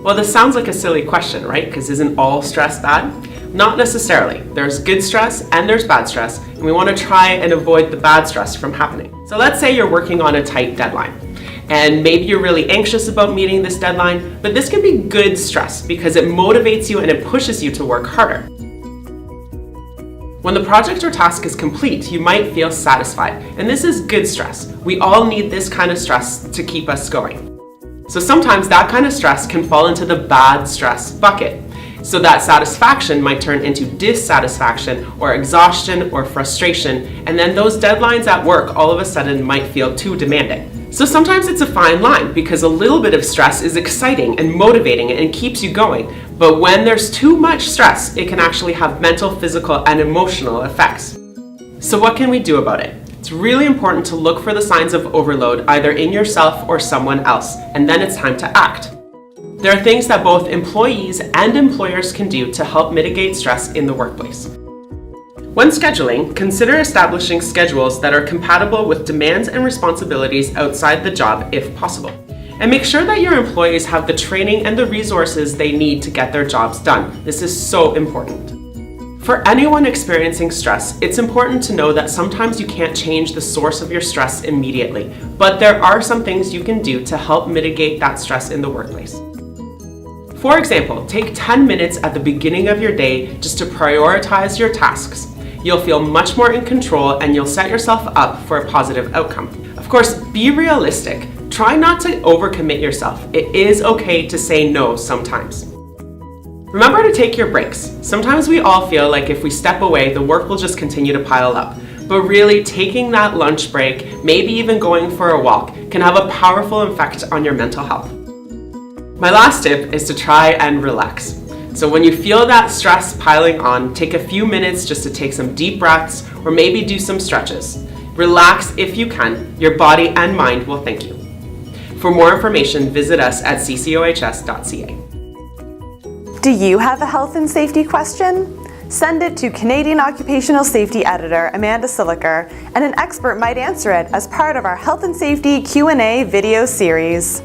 Well, this sounds like a silly question, right? Because isn't all stress bad? Not necessarily. There's good stress and there's bad stress, and we want to try and avoid the bad stress from happening. So let's say you're working on a tight deadline, and maybe you're really anxious about meeting this deadline, but this can be good stress because it motivates you and it pushes you to work harder. When the project or task is complete, you might feel satisfied, and this is good stress. We all need this kind of stress to keep us going. So sometimes that kind of stress can fall into the bad stress bucket. So that satisfaction might turn into dissatisfaction or exhaustion or frustration, and then those deadlines at work all of a sudden might feel too demanding. So sometimes it's a fine line because a little bit of stress is exciting and motivating and keeps you going. But when there's too much stress, it can actually have mental, physical, and emotional effects. So what can we do about it? It's really important to look for the signs of overload either in yourself or someone else, and then it's time to act. There are things that both employees and employers can do to help mitigate stress in the workplace. When scheduling, consider establishing schedules that are compatible with demands and responsibilities outside the job if possible. And make sure that your employees have the training and the resources they need to get their jobs done. This is so important. For anyone experiencing stress, it's important to know that sometimes you can't change the source of your stress immediately, but there are some things you can do to help mitigate that stress in the workplace. For example, take 10 minutes at the beginning of your day just to prioritize your tasks. You'll feel much more in control and you'll set yourself up for a positive outcome. Of course, be realistic. Try not to overcommit yourself. It is okay to say no sometimes. Remember to take your breaks. Sometimes we all feel like if we step away, the work will just continue to pile up. But really, taking that lunch break, maybe even going for a walk, can have a powerful effect on your mental health. My last tip is to try and relax. So when you feel that stress piling on, take a few minutes just to take some deep breaths or maybe do some stretches. Relax if you can. Your body and mind will thank you. For more information, visit us at ccohs.ca. Do you have a health and safety question? Send it to Canadian Occupational Safety Editor Amanda Siliker, and an expert might answer it as part of our Health and Safety Q&A video series.